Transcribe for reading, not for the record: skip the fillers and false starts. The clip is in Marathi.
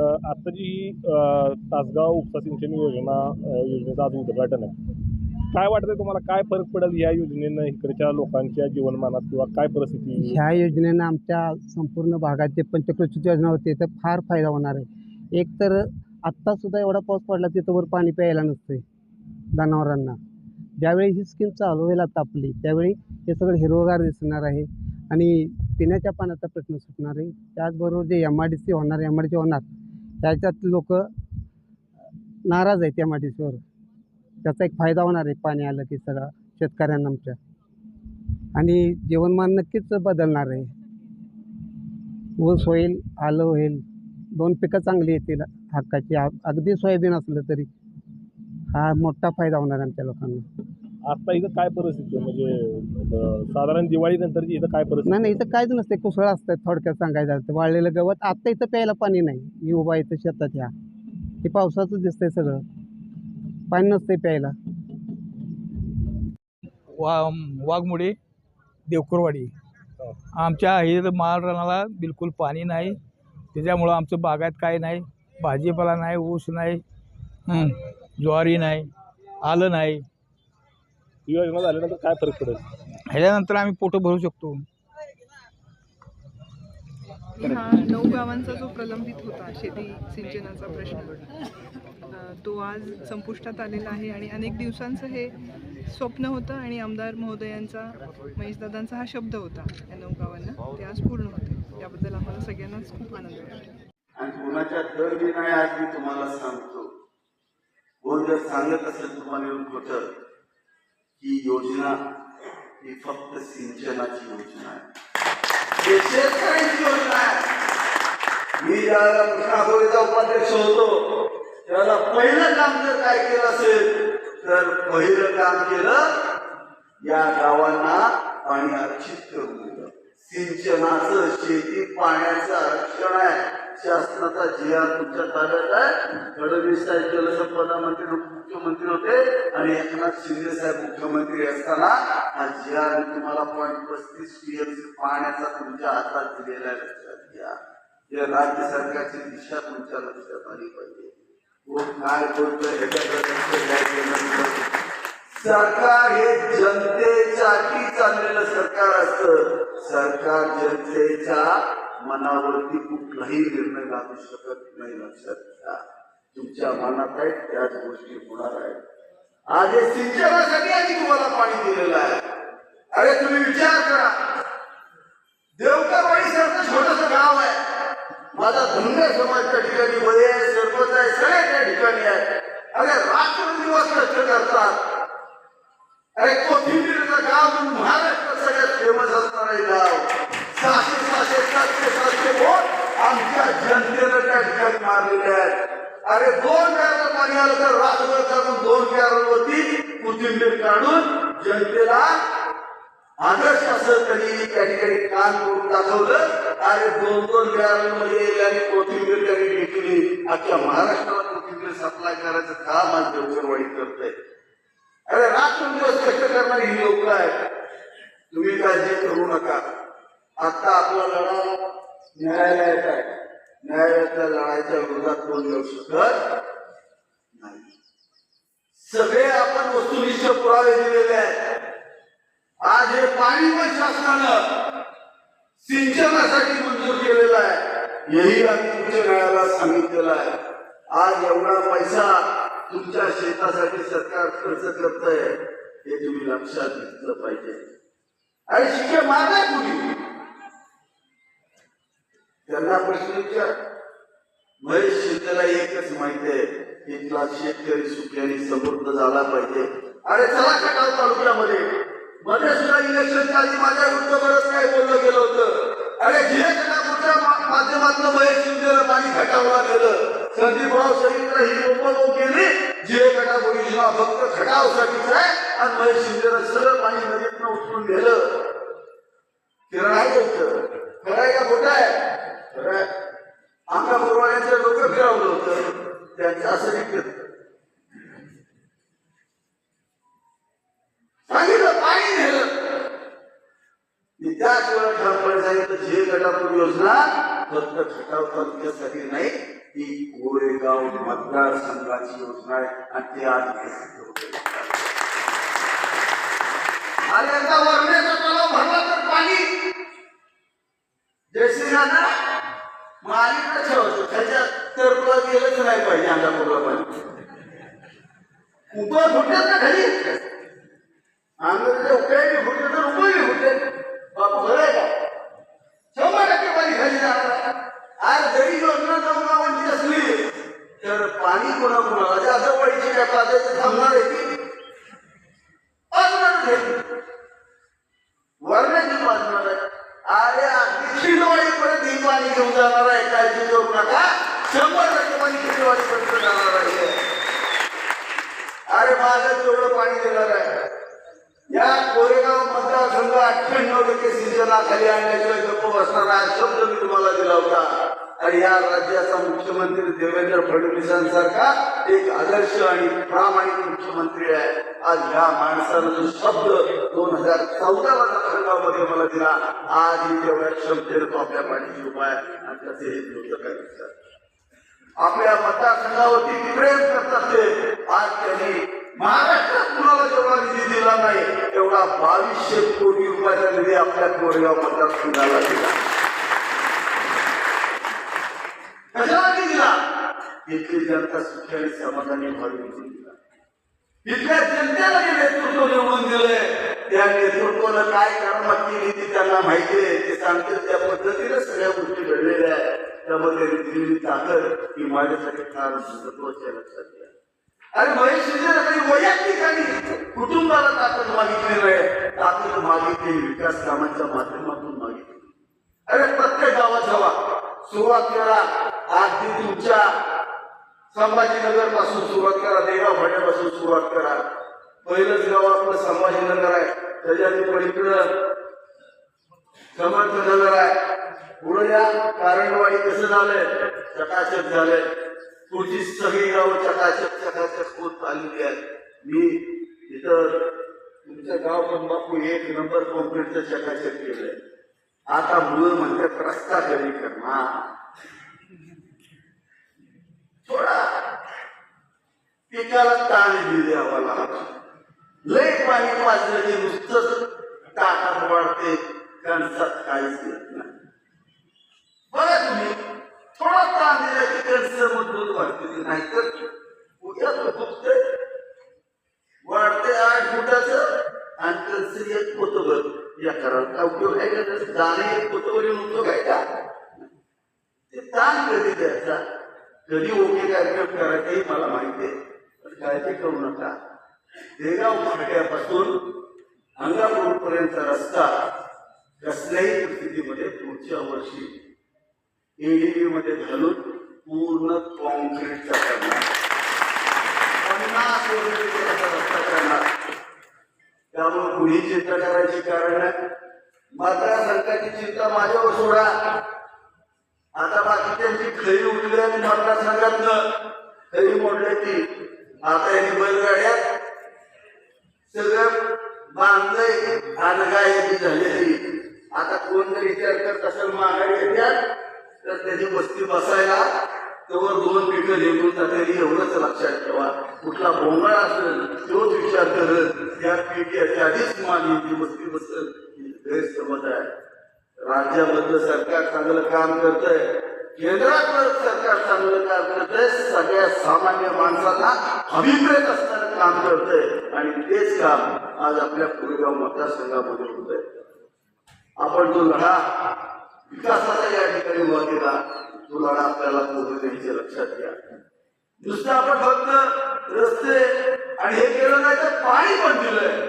आता जी तासगाव उपसा सिंचन योजनेचं आज उद्घाटन आहे. काय वाटतंय तुम्हाला, काय फरक पडेल या योजनेनं इकडच्या लोकांच्या जीवनमानात किंवा काय परिस्थिती? ह्या योजनेनं आमच्या संपूर्ण भागात जे पंचक्रोशीची योजना होती तर फार फायदा होणार आहे. एक तर आत्तासुद्धा एवढा पाऊस पडला तिथं वर पाणी प्यायला नसतंय जनावरांना. ज्यावेळी ही स्कीम चालू होईल आता आपली, त्यावेळी हे सगळं हिरवगार दिसणार आहे आणि पिण्याच्या पाण्याचा प्रश्न सुटणार आहे. त्याचबरोबर जे MIDC होणार त्याच्यात लोक नाराज आहेत MIDCवर. त्याचा एक फायदा होणार आहे पाणी आलं की सगळा शेतकऱ्यांना आमच्या, आणि जीवनमान नक्कीच बदलणार आहे. ऊस होईल, आलं होईल, 2 पिकं चांगली येतील हक्काची. अगदी सोयाबीन असलं तरी हा मोठा फायदा होणार आहे आमच्या लोकांना. आता इथं काय परिस्थिती आहे, म्हणजे साधारण दिवाळीनंतरची इथं काय परिस्थिती? नाही इथं काहीच नसते, कुसळ असतं. थोडक्यात सांगायचं झालं तर वाळलेलं गवत. आत्ता इथं प्यायला पाणी नाही. मी उभा इथं शेतात ह्या, हे पावसाचं दिसतंय सगळं, पाणी नसतंय प्यायला. वाघमोडे देवकुरवाडी. आमच्या इथं माळरानाला बिलकुल पाणी नाही. त्याच्यामुळं आमचं बागायत काय नाही, भाजीपाला नाही, ऊस नाही, ज्वारी नाही, आलं नाही. ही योजना झाल्यानंतर काय फरक पडेल? ह्याच्यानंतर आम्ही पोटं भरू शकतो. हा 9 गावांचा जो प्रलंबित होता शेती सिंचनाचा प्रश्न, तो आज संपुष्टात आलेला आहे. आणि अनेक दिवसांचं हे स्वप्न होतं आणि आमदार महोदयांचा, महेशदादांचा हा शब्द होता या 9 गावांना, ते आज पूर्ण होते. याबद्दल आम्हाला सगळ्यांनाच खूप आनंद वाटतो. आणि कोणाच्या दरवी नाही आज मी तुम्हाला सांगतो. कोण जर सांगत असेल तुम्हाला येऊन खोटं, ही योजना ही फक्त सिंचनाची योजना आहे, शेतकऱ्यांची योजना आहे. मी ज्यावेळेला कृष्णाखोरीचा उपाध्यक्ष होतो त्यावेळेला पहिलं काम जर काय केलं असेल तर पहिलं काम केलं, या गावांना पाणी आरक्षित करून दिलं. सिंचनाचं, शेती पाण्याचं आरक्षण आहे. शासनाचा GR तुमच्या ताब्यात आहे. फडणवीस साहेब जलसंपदा मंत्री मुख्यमंत्री होते आणि एकनाथ शिंदे साहेब मुख्यमंत्री असताना हा GR तुम्हाला 0.35 TMC पाण्याचा तुमच्या हातात दिलेला आहे. लक्षात घ्या. या राज्य सरकारची दिशा तुमच्या लक्षात आली पाहिजे. काय बोलतोय सरकार हे जनतेसाठी चाललेलं सरकार असतं. सरकार जनतेच्या मनावरती कुठलाही निर्णय लागू शकत नाही. लक्षात घ्या. तुमच्या मनात आहेत त्याच गोष्टी होणार आहेत. आज हे सिंचनासाठी आधी तुम्हाला पाणी दिलेलं आहे. अरे तुम्ही विचार करा, देवकरवाडी सारखं छोटस गाव आहे, माझा धनगर समाज त्या ठिकाणी वय सरपंच आहे, सगळे त्या ठिकाणी आहे. अरे रात्रंदिवस कष्ट करतात. अरे कोथिंबीरचं गाव महाराष्ट्रात सगळ्यात फेमस असणारे गाव. 600-700 वोट आमच्या जनतेनं त्या ठिकाणी मारलेले आहेत. अरे 2 बॅरल पाणी आलं तर रातभर चालून 2 बॅरलवरती कोथिंबीर काढून जनतेला आदर्श असं त्यांनी त्या ठिकाणी काम करून दाखवलं. अरे 2-2 बॅरल मध्ये आणि कोथिंबीर त्यांनी विकली. अख्ख्या महाराष्ट्राला कोथिंबीर सप्लाय करायचं काम आज देवकरवाडी करतंय. अरे रात्रंदिवस कष्ट करणारी ही लोक आहेत. तुम्ही काळजी करू नका. आता आपला लढा न्यायालयात आहे. न्यायालयातल्या लढाईच्या विरोधात कोण येऊ शकत नाही. सगळे आपण वस्तुनिष्ठ पुरावे दिलेले आहेत. आज हे पाणी पण शासनानं सिंचनासाठी मंजूर केलेलं आहे. हेही आम्ही उच्च न्यायालयाला सांगितलेलं आहे. आज एवढा पैसा तुमच्या शेतासाठी सरकार खर्च करतंय हे तुम्ही लक्षात घेतलं पाहिजे. आणि शिके मारलाय कुणी त्यांना प्रश्न विचार. महेश शिंदेला एकच माहिती आहे, इथला शेतकरी सुखी समृद्ध झाला पाहिजे. अरे चला खटाव तालुक्यामध्ये मध्ये सुद्धा इलेक्शनच्या आधी माझ्या विरुद्ध बरंच काही बोललं गेलं होतं. अरे जे खटापूरच्या माध्यमातून महेश शिंदेला पाणी खटावला गेलं. संदीपराव सगळीकडे ही लोक गेली. जे खटापूर योजना फक्त खटावसाठीच आहे आणि महेश शिंदेला सगळं पाणी नदीतनं उचलून गेलं. किरण आहे खरंय का खोटं आहे? आमच्या पूर्वांच्या डोकं फिरवलं होतं त्यांचं असं सांगितलं पाणी नेलं. त्याच वेळा ठामपणे सांगितलं जे गटापूर योजना फक्त खटाव तालुक्यासाठी नाही, ती कोरेगाव मतदारसंघाची योजना आहे आणि ते आज विकसित होते. आणि आता वरण्याचा तलाव भरला तर पाणी जयश्रीराना मालिक ठेवतो त्याच्या तरला गेलंच नाही पाहिजे अंगापूरला पाणी उपर फुटत ना खाली अंगाच्या उकळी फुटत तर उपयोगी फुटते बापू खरं आहे का 100% पाणी खाली जाणार. आज जरी योजना जमवांची असली तर पाणी कोणाकोणाला जवळची काय पाजायचं थांबणार आहे की वरण्याची बाजणार आहे. अरे अगदी खिडवाडीपर्यंत ही पाणी घेऊन जाणार आहे. काळजी करू नका 100% पाणी खिडवाडीपर्यंत जाणार आहे. अरे माझं तेवढं पाणी देणार आहे. या कोरेगाव मतदारसंघ 98% सिंचनाखाली आणण्याशिवाय गप्प बसणार हा शब्द मी तुम्हाला दिला होता. आणि या राज्याचा मुख्यमंत्री देवेंद्र फडणवीसांसारखा एक आदर्श आणि प्रामाणिक मुख्यमंत्री आहे. आज ह्या माणसानं जो शब्द 2014 मतदारसंघामध्ये मला दिला आज तेवढ्या क्षमतेने तो आपल्या पाठीशी उपाय आणि त्याचे हे द्रुत करायचं. आपल्या मतदारसंघावरती प्रेम करतात ते. आज त्यांनी महाराष्ट्रात कुणाला जेवढा निधी दिला नाही तेवढा 2200 कोटी रुपयाचा निधी आपल्या कोरेगाव मतदारसंघाला दिला. कशाला दिला? इथली जनता सुखी आणि समाधानी व्हावी म्हणून दिला. इथल्या जनतेला जे नेतृत्व निवडून दिलंय त्या नेतृत्वानं काय करावं केली ती त्यांना माहिती आहे. ते सांगते त्या पद्धतीने सगळ्या गोष्टी घडलेल्या आहेत. त्यामध्ये दिलेली ताकद ही माझ्यासाठी फार महत्वाची लक्षात घ्या. अरे महेश शिंदेकडे वैयक्तिक आणि कुटुंबाला ताकद मागितली नाही. ताकद मागितली विकास कामांच्या माध्यमातून मागितली. अरे प्रत्येक गावात जावा सुरुवात करा. अगदी तुमच्या संभाजीनगर पासून सुरुवात करा. देगाव फाट्यापासून सुरुवात करा. पहिलंच गाव आपलं संभाजीनगर आहे. त्याच्या पलीकडं समर्थनगर आहे. पुढे या कारंडवाडी कसं झालंय चकाचक झालंय. पुढची सगळी गावं चकाचक होत आलेली आहेत. मी इथं तुमचं गाव पण बापू 1 नंबर कॉन्क्रीटचं चकाचक केलंय. आता मुलं म्हणतात रस्ता कधी करणार. थोडा पिकाला ताण द्यावा लागला. लय पाणी पाजलं की नुसतंच टाकात वाढते कणसात काहीच येत नाही. बघा तुम्ही थोडा ताण दिला की कणस मजबूत वाढते. नाहीतर उद्या दुखते वाढते 8 फुटाचं आणि कणस 1 पोतभर. या करायला काय उपयोग आहे का? दाणे 1 पोतभर उपयोग आहे का? ते ताण कधी द्यायचा कधी ओके कार्यक्रम करायचे मला माहिती आहे. पण काळजी करू नका. देगाव फाट्यापासून अंगापूर पर्यंतचा रस्ता कसल्याही परिस्थितीमध्ये पुढच्या वर्षी एडीबी मध्ये घालून पूर्ण कॉन्क्रीटचा करणार. 50 कोटीचा रस्ता करणार. त्यामुळे कुणी चिंता करायची कारण नाही. मतदारसंघाची चिंता माझ्यावर सोडा. आता बाकीच्यांची खरी उठली आणि मतदारसंघातनं खरी मोडल्याची आता यांनी बैलगाड्यात सगळं बांधलंय अनगायची झालेली. आता कोण जर विचार करत असेल महागाई येतात तर त्याची बस्ती बसायला तेव्हा 2 पिकं निघून जाते. एवढंच लक्षात ठेवा. कुठला बोंगाळ असेल तोच विचार करत त्या पिकाच्या आधीच माझी बस्ती बसेल गैरसमज आहे. राज्यामधलं सरकार चांगलं काम करतंय. केंद्रातलं सरकार चांगलं काम करतंय. सगळ्या सामान्य माणसांना अभिप्रेत असणारं काम करतंय आणि तेच काम आज आपल्या कोरेगाव मतदारसंघामध्ये होत आहे. आपण जो लढा विकासाचा या ठिकाणी उभा केला तो लढा आपल्याला पुढे न्यायचे लक्षात घ्या. नुसतं आपण फक्त रस्ते आणि हे केलं नाही तर पाणी पण दिलंय.